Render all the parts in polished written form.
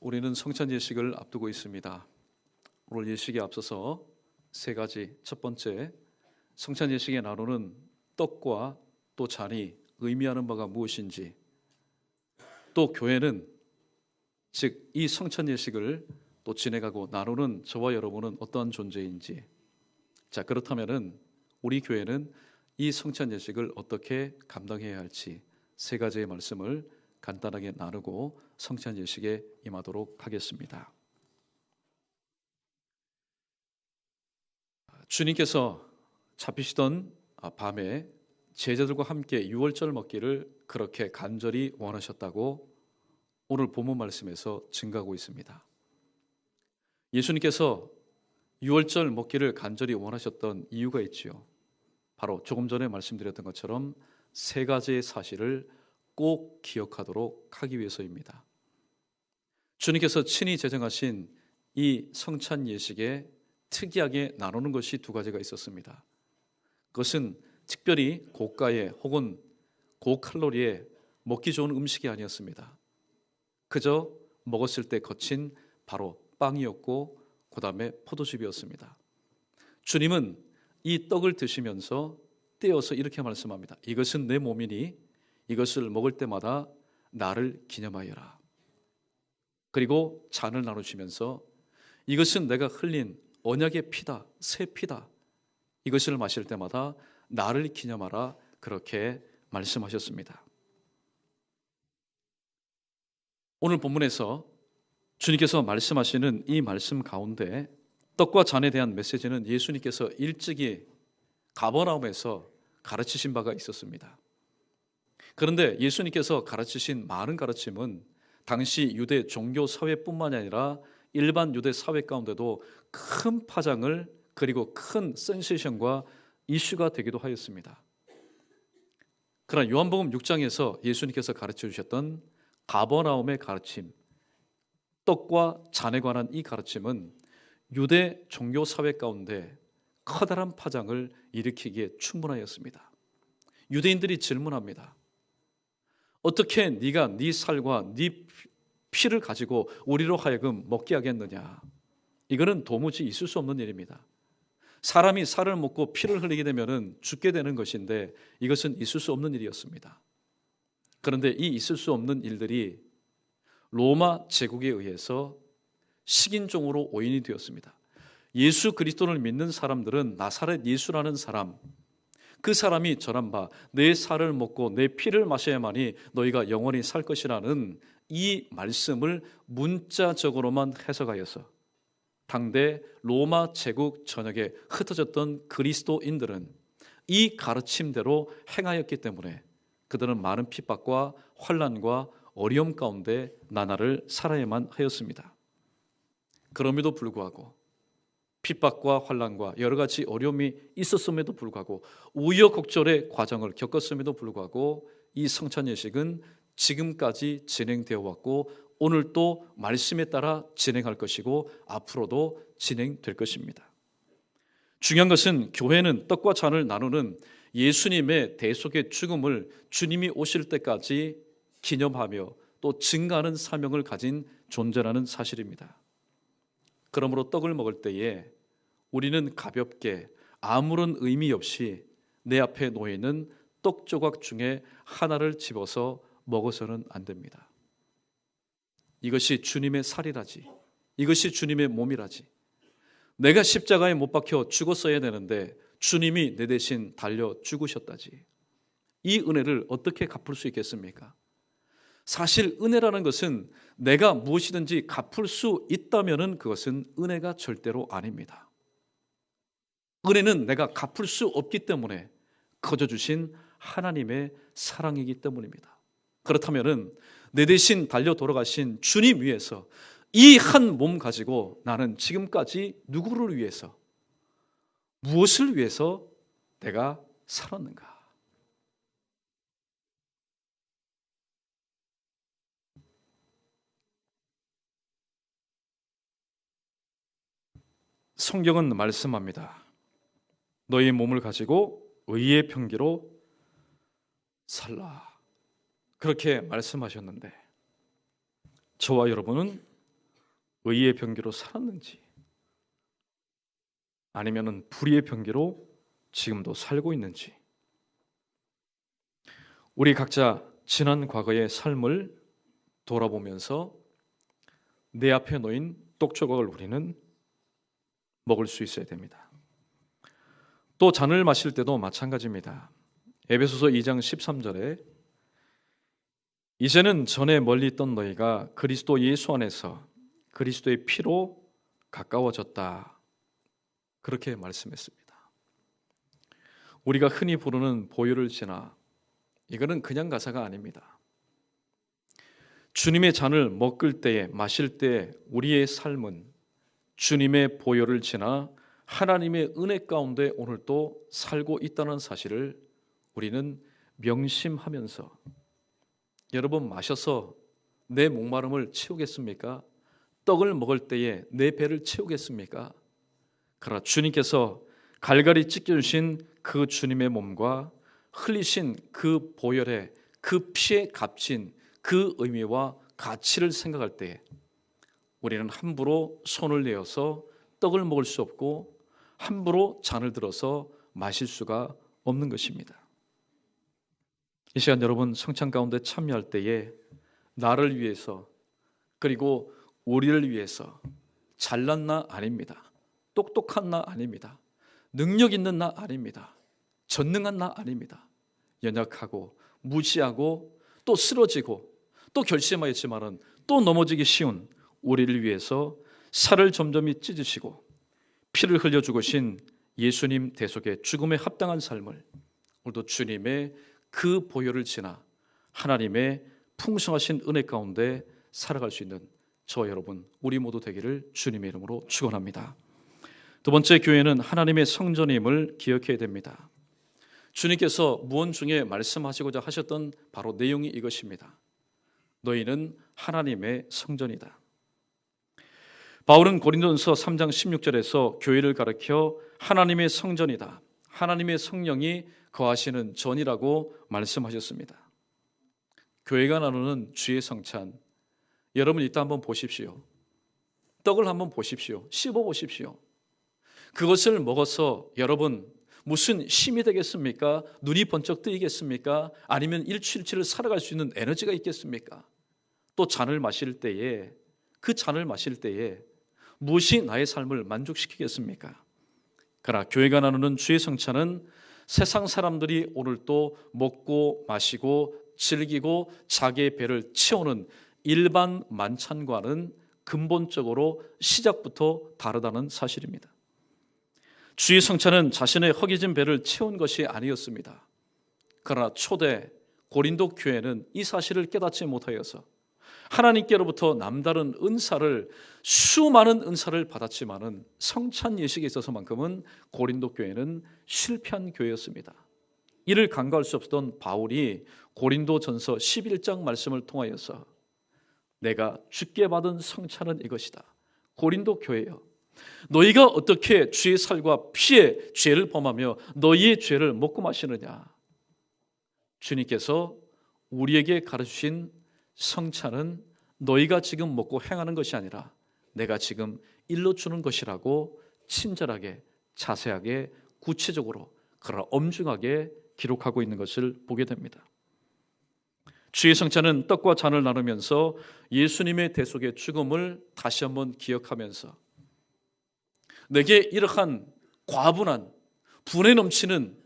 우리는 성찬 예식을 앞두고 있습니다. 오늘 예식에 앞서서 세 가지, 첫 번째, 성찬 예식에 나누는 떡과 또 잔이 의미하는 바가 무엇인지, 또 교회는 즉 이 성찬 예식을 또 지내가고 나누는 저와 여러분은 어떠한 존재인지, 자 그렇다면은 우리 교회는 이 성찬 예식을 어떻게 감당해야 할지 세 가지의 말씀을 간단하게 나누고 성찬 예식에 임하도록 하겠습니다. 주님께서 잡히시던 밤에 제자들과 함께 유월절 먹기를 그렇게 간절히 원하셨다고 오늘 본문 말씀에서 증가하고 있습니다. 예수님께서 유월절 먹기를 간절히 원하셨던 이유가 있지요. 바로 조금 전에 말씀드렸던 것처럼 세 가지의 사실을 꼭 기억하도록 하기 위해서입니다. 주님께서 친히 제정하신 이 성찬 예식에 특이하게 나누는 것이 두 가지가 있었습니다. 그것은 특별히 고가의 혹은 고칼로리의 먹기 좋은 음식이 아니었습니다. 그저 먹었을 때 거친 바로 빵이었고 그 다음에 포도즙이었습니다. 주님은 이 떡을 드시면서 떼어서 이렇게 말씀합니다. 이것은 내 몸이니 이것을 먹을 때마다 나를 기념하여라. 그리고 잔을 나누시면서 이것은 내가 흘린 언약의 피다, 새 피다. 이것을 마실 때마다 나를 기념하라. 그렇게 말씀하셨습니다. 오늘 본문에서 주님께서 말씀하시는 이 말씀 가운데 떡과 잔에 대한 메시지는 예수님께서 일찍이 가버나움에서 가르치신 바가 있었습니다. 그런데 예수님께서 가르치신 많은 가르침은 당시 유대 종교 사회뿐만이 아니라 일반 유대 사회 가운데도 큰 파장을 그리고 큰 센세이션과 이슈가 되기도 하였습니다. 그러나 요한복음 6장에서 예수님께서 가르쳐 주셨던 가버나움의 가르침, 떡과 잔에 관한 이 가르침은 유대 종교 사회 가운데 커다란 파장을 일으키기에 충분하였습니다. 유대인들이 질문합니다. 어떻게 네가 네 살과 네 피를 가지고 우리로 하여금 먹게 하겠느냐? 이거는 도무지 있을 수 없는 일입니다. 사람이 살을 먹고 피를 흘리게 되면 죽게 되는 것인데 이것은 있을 수 없는 일이었습니다. 그런데 이 있을 수 없는 일들이 로마 제국에 의해서 식인종으로 오인이 되었습니다. 예수 그리스도를 믿는 사람들은 나사렛 예수라는 사람, 그 사람이 전한 바 내 살을 먹고 내 피를 마셔야만이 너희가 영원히 살 것이라는 이 말씀을 문자적으로만 해석하여서 당대 로마 제국 전역에 흩어졌던 그리스도인들은 이 가르침대로 행하였기 때문에 그들은 많은 핍박과 환난과 어려움 가운데 나날을 살아야만 하였습니다. 그럼에도 불구하고 핍박과 환난과 여러 가지 어려움이 있었음에도 불구하고 우여곡절의 과정을 겪었음에도 불구하고 이 성찬 예식은 지금까지 진행되어 왔고 오늘 또 말씀에 따라 진행할 것이고 앞으로도 진행될 것입니다. 중요한 것은 교회는 떡과 잔을 나누는 예수님의 대속의 죽음을 주님이 오실 때까지 기념하며 또 증가하는 사명을 가진 존재라는 사실입니다. 그러므로 떡을 먹을 때에 우리는 가볍게 아무런 의미 없이 내 앞에 놓이는 떡 조각 중에 하나를 집어서 먹어서는 안 됩니다. 이것이 주님의 살이라지, 이것이 주님의 몸이라지. 내가 십자가에 못 박혀 죽었어야 되는데 주님이 내 대신 달려 죽으셨다지. 이 은혜를 어떻게 갚을 수 있겠습니까? 사실 은혜라는 것은 내가 무엇이든지 갚을 수 있다면 그것은 은혜가 절대로 아닙니다. 은혜는 내가 갚을 수 없기 때문에 거저 주신 하나님의 사랑이기 때문입니다. 그렇다면 내 대신 달려 돌아가신 주님 위해서 이 한 몸 가지고 나는 지금까지 누구를 위해서, 무엇을 위해서 내가 살았는가? 성경은 말씀합니다. 너희 몸을 가지고 의의 평기로 살라. 그렇게 말씀하셨는데 저와 여러분은 의의 병기로 살았는지 아니면은 불의의 병기로 지금도 살고 있는지 우리 각자 지난 과거의 삶을 돌아보면서 내 앞에 놓인 떡조각을 우리는 먹을 수 있어야 됩니다. 또 잔을 마실 때도 마찬가지입니다. 에베소서 2장 13절에 이제는 전에 멀리 있던 너희가 그리스도 예수 안에서 그리스도의 피로 가까워졌다. 그렇게 말씀했습니다. 우리가 흔히 부르는 보혈을 지나 이거는 그냥 가사가 아닙니다. 주님의 잔을 먹을 때에 마실 때 우리의 삶은 주님의 보혈을 지나 하나님의 은혜 가운데 오늘도 살고 있다는 사실을 우리는 명심하면서 여러분 마셔서 내 목마름을 채우겠습니까? 떡을 먹을 때에 내 배를 채우겠습니까? 그러나 주님께서 갈갈이 찢겨주신 그 주님의 몸과 흘리신 그 보혈의 그 피에 값진 그 의미와 가치를 생각할 때 우리는 함부로 손을 내어서 떡을 먹을 수 없고 함부로 잔을 들어서 마실 수가 없는 것입니다. 이 시간 여러분 성찬 가운데 참여할 때에 나를 위해서 그리고 우리를 위해서 잘난 나 아닙니다. 똑똑한 나 아닙니다. 능력 있는 나 아닙니다. 전능한 나 아닙니다. 연약하고 무지하고 또 쓰러지고 또 결심하였지만은 또 넘어지기 쉬운 우리를 위해서 살을 점점이 찢으시고 피를 흘려 죽으신 예수님 대속의 죽음에 합당한 삶을 오늘도 주님의 그 보혈을 지나 하나님의 풍성하신 은혜 가운데 살아갈 수 있는 저 여러분 우리 모두 되기를 주님의 이름으로 축원합니다. 두 번째, 교회는 하나님의 성전임을 기억해야 됩니다. 주님께서 무언 중에 말씀하시고자 하셨던 바로 내용이 이것입니다. 너희는 하나님의 성전이다. 바울은 고린도전서 3장 16절에서 교회를 가리켜 하나님의 성전이다, 하나님의 성령이 거하시는 전이라고 말씀하셨습니다. 교회가 나누는 주의 성찬, 여러분 이따 한번 보십시오. 떡을 한번 보십시오. 씹어 보십시오. 그것을 먹어서 여러분 무슨 힘이 되겠습니까? 눈이 번쩍 뜨이겠습니까? 아니면 일주일치를 살아갈 수 있는 에너지가 있겠습니까? 또 잔을 마실 때에 그 잔을 마실 때에 무엇이 나의 삶을 만족시키겠습니까? 그러나 교회가 나누는 주의 성찬은 세상 사람들이 오늘도 먹고 마시고 즐기고 자기의 배를 채우는 일반 만찬과는 근본적으로 시작부터 다르다는 사실입니다. 주의 성찬은 자신의 허기진 배를 채운 것이 아니었습니다. 그러나 초대 고린도 교회는 이 사실을 깨닫지 못하여서 하나님께로부터 남다른 은사를 수많은 은사를 받았지만은 성찬 예식에 있어서만큼은 고린도 교회는 실패한 교회였습니다. 이를 간과할 수 없었던 바울이 고린도전서 11장 말씀을 통하여서 내가 주께 받은 성찬은 이것이다. 고린도 교회여, 너희가 어떻게 주의 살과 피의 죄를 범하며 너희의 죄를 먹고 마시느냐? 주님께서 우리에게 가르치신 성찬은 너희가 지금 먹고 행하는 것이 아니라 내가 지금 일러주는 것이라고 친절하게 자세하게 구체적으로 그러나 엄중하게 기록하고 있는 것을 보게 됩니다. 주의 성찬은 떡과 잔을 나누면서 예수님의 대속의 죽음을 다시 한번 기억하면서 내게 이러한 과분한 분에 넘치는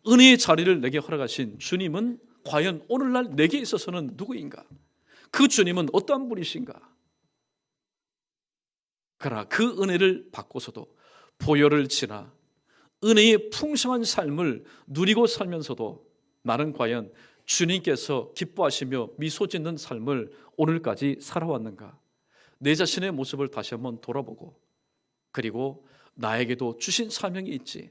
은혜의 자리를 내게 허락하신 주님은 과연 오늘날 내게 있어서는 누구인가? 그 주님은 어떠한 분이신가? 그러나 그 은혜를 받고서도 보혈을 지나 은혜의 풍성한 삶을 누리고 살면서도 나는 과연 주님께서 기뻐하시며 미소 짓는 삶을 오늘까지 살아왔는가? 내 자신의 모습을 다시 한번 돌아보고 그리고 나에게도 주신 사명이 있지.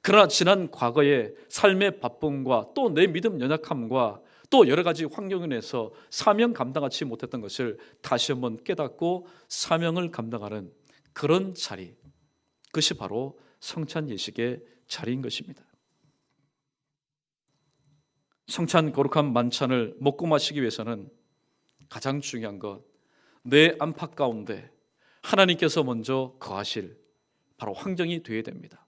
그러나 지난 과거의 삶의 바쁨과 또 내 믿음 연약함과 또 여러 가지 환경에 인해서 사명 감당하지 못했던 것을 다시 한번 깨닫고 사명을 감당하는 그런 자리, 그것이 바로 성찬 예식의 자리인 것입니다. 성찬 거룩한 만찬을 먹고 마시기 위해서는 가장 중요한 것, 내 안팎 가운데 하나님께서 먼저 거하실 바로 환경이 되어야 됩니다.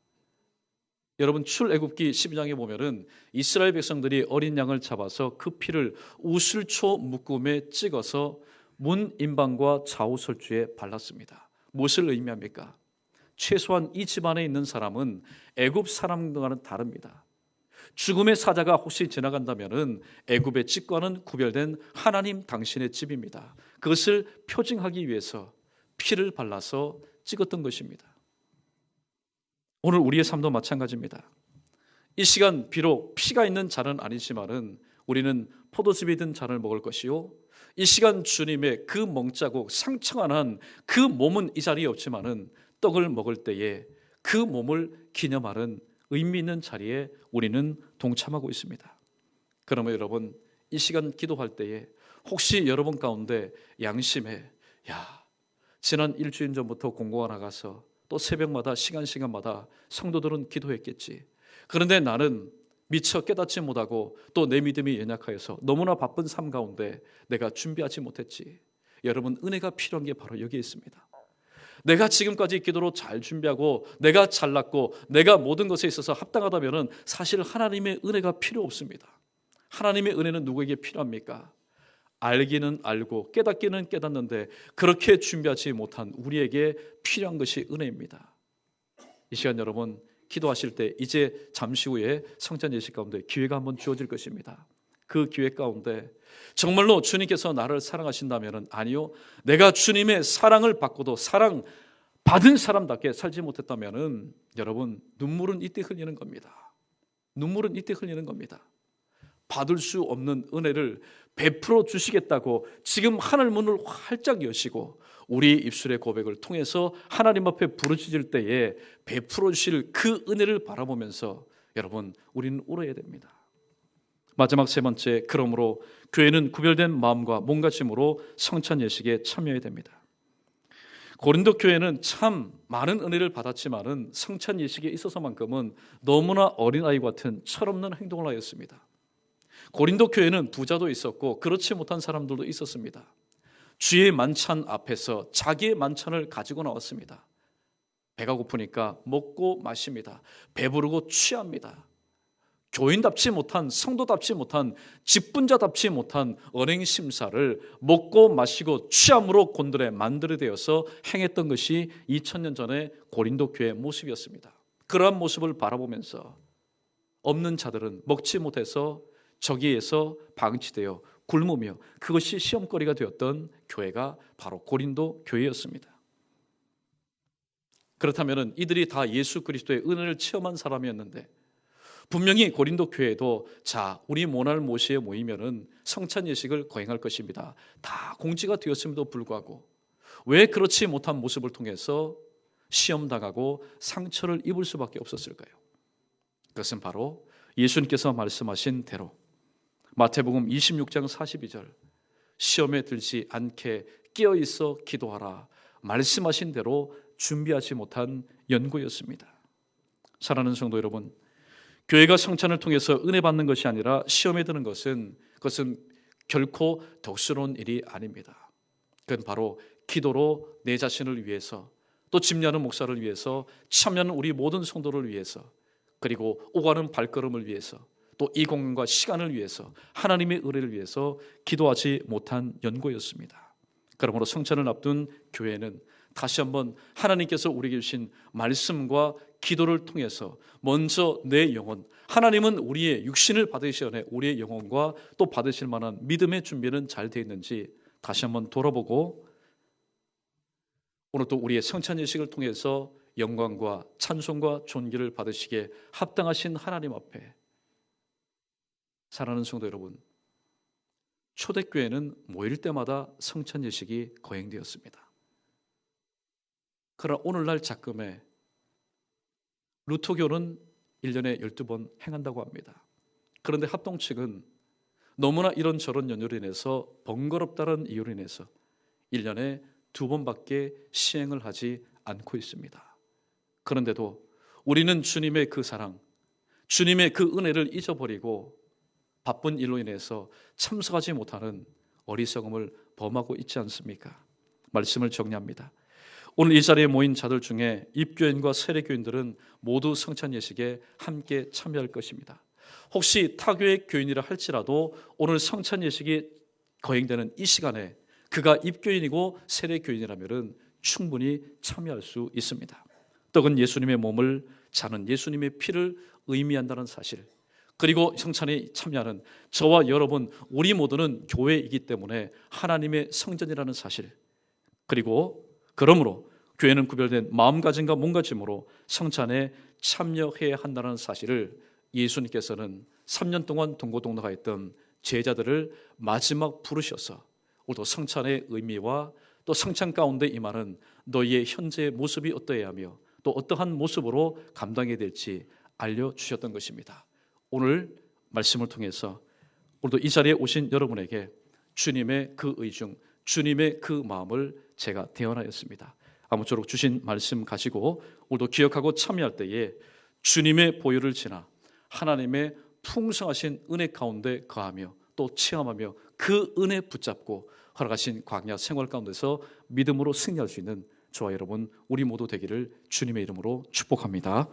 여러분, 출애굽기 12장에 보면은 이스라엘 백성들이 어린 양을 잡아서 그 피를 우슬초 묶음에 찍어서 문 인방과 좌우설주에 발랐습니다. 무엇을 의미합니까? 최소한 이 집안에 있는 사람은 애굽 사람과는 다릅니다. 죽음의 사자가 혹시 지나간다면은 애굽의 집과는 구별된 하나님 당신의 집입니다. 그것을 표징하기 위해서 피를 발라서 찍었던 것입니다. 오늘 우리의 삶도 마찬가지입니다. 이 시간 비록 피가 있는 잔은 아니지만은 우리는 포도즙이 든 잔을 먹을 것이요, 이 시간 주님의 그 멍자국 상처가 그 몸은 이 자리에 없지만은 떡을 먹을 때에 그 몸을 기념하는 의미 있는 자리에 우리는 동참하고 있습니다. 그러면 여러분, 이 시간 기도할 때에 혹시 여러분 가운데 양심에 지난 일주일 전부터 공고가 나가서 또 새벽마다 시간마다 성도들은 기도했겠지. 그런데 나는 미처 깨닫지 못하고 또 내 믿음이 연약하여서 너무나 바쁜 삶 가운데 내가 준비하지 못했지. 여러분, 은혜가 필요한 게 바로 여기에 있습니다. 내가 지금까지 기도로 잘 준비하고 내가 잘났고 내가 모든 것에 있어서 합당하다면 사실 하나님의 은혜가 필요 없습니다. 하나님의 은혜는 누구에게 필요합니까? 알기는 알고 깨닫기는 깨닫는데 그렇게 준비하지 못한 우리에게 필요한 것이 은혜입니다. 이 시간 여러분, 기도하실 때 이제 잠시 후에 성찬 예식 가운데 기회가 한번 주어질 것입니다. 그 기회 가운데 정말로 주님께서 나를 사랑하신다면, 아니요, 내가 주님의 사랑을 받고도 사랑 받은 사람답게 살지 못했다면 여러분, 눈물은 이때 흘리는 겁니다. 눈물은 이때 흘리는 겁니다. 받을 수 없는 은혜를 베풀어 주시겠다고 지금 하늘 문을 활짝 여시고 우리 입술의 고백을 통해서 하나님 앞에 부르짖을 때에 베풀어 주실 그 은혜를 바라보면서 여러분, 우리는 울어야 됩니다. 마지막 세 번째, 그러므로 교회는 구별된 마음과 몸가짐으로 성찬 예식에 참여해야 됩니다. 고린도 교회는 참 많은 은혜를 받았지만은 성찬 예식에 있어서만큼은 너무나 어린아이 같은 철없는 행동을 하였습니다. 고린도 교회는 부자도 있었고 그렇지 못한 사람들도 있었습니다. 주의 만찬 앞에서 자기의 만찬을 가지고 나왔습니다. 배가 고프니까 먹고 마십니다. 배부르고 취합니다. 교인답지 못한, 성도답지 못한, 직분자답지 못한 언행 심사를 먹고 마시고 취함으로 곤드레 만들어 되어서 행했던 것이 2000년 전의 고린도 교회의 모습이었습니다. 그러한 모습을 바라보면서 없는 자들은 먹지 못해서 저기에서 방치되어 굶으며 그것이 시험거리가 되었던 교회가 바로 고린도 교회였습니다. 그렇다면 이들이 다 예수 그리스도의 은혜를 체험한 사람이었는데 분명히 고린도 교회도 우리 모날 모시에 모이면은 성찬 예식을 거행할 것입니다. 다 공지가 되었음에도 불구하고 왜 그렇지 못한 모습을 통해서 시험당하고 상처를 입을 수밖에 없었을까요? 그것은 바로 예수님께서 말씀하신 대로 마태복음 26장 42절 시험에 들지 않게 깨어있어 기도하라 말씀하신 대로 준비하지 못한 연고였습니다. 사랑하는 성도 여러분, 교회가 성찬을 통해서 은혜 받는 것이 아니라 시험에 드는 그것은 결코 덕스러운 일이 아닙니다. 그건 바로 기도로 내 자신을 위해서, 또 집례하는 목사를 위해서, 참여하는 우리 모든 성도를 위해서, 그리고 오가는 발걸음을 위해서, 또 이 공간과 시간을 위해서, 하나님의 은혜를 위해서 기도하지 못한 연고였습니다. 그러므로 성찬을 앞둔 교회는 다시 한번 하나님께서 우리에게 주신 말씀과 기도를 통해서 먼저 내 영혼, 하나님은 우리의 육신을 받으시기 전에 우리의 영혼과 또 받으실 만한 믿음의 준비는 잘 되어 있는지 다시 한번 돌아보고 오늘 또 우리의 성찬 예식을 통해서 영광과 찬송과 존귀를 받으시기에 합당하신 하나님 앞에, 사랑하는 성도 여러분, 초대교회는 모일 때마다 성찬 예식이 거행되었습니다. 그러나 오늘날 작금에 루터교는 1년에 12번 행한다고 합니다. 그런데 합동 측은 너무나 이런저런 연유로 인해서 번거롭다는 이유로 인해서 1년에 2번밖에 시행을 하지 않고 있습니다. 그런데도 우리는 주님의 그 사랑, 주님의 그 은혜를 잊어버리고 바쁜 일로 인해서 참석하지 못하는 어리석음을 범하고 있지 않습니까? 말씀을 정리합니다. 오늘 이 자리에 모인 자들 중에 입교인과 세례교인들은 모두 성찬 예식에 함께 참여할 것입니다. 혹시 타교의 교인이라 할지라도 오늘 성찬 예식이 거행되는 이 시간에 그가 입교인이고 세례교인이라면 충분히 참여할 수 있습니다. 떡은 예수님의 몸을, 잔은 예수님의 피를 의미한다는 사실, 그리고 성찬에 참여하는 저와 여러분 우리 모두는 교회이기 때문에 하나님의 성전이라는 사실, 그리고 그러므로 교회는 구별된 마음가짐과 몸가짐으로 성찬에 참여해야 한다는 사실을 예수님께서는 3년 동안 동고동락하였던 제자들을 마지막 부르셔서 오늘도 성찬의 의미와 또 성찬 가운데 임하는 너희의 현재의 모습이 어떠해야 하며 또 어떠한 모습으로 감당해야 될지 알려주셨던 것입니다. 오늘 말씀을 통해서 오늘도 이 자리에 오신 여러분에게 주님의 그 의중, 주님의 그 마음을 제가 대언하였습니다. 아무쪼록 주신 말씀 가지고 오늘도 기억하고 참여할 때에 주님의 보혈을 지나 하나님의 풍성하신 은혜 가운데 거하며 또 체험하며 그 은혜 붙잡고 허락하신 광야 생활 가운데서 믿음으로 승리할 수 있는 저와 여러분 우리 모두 되기를 주님의 이름으로 축복합니다.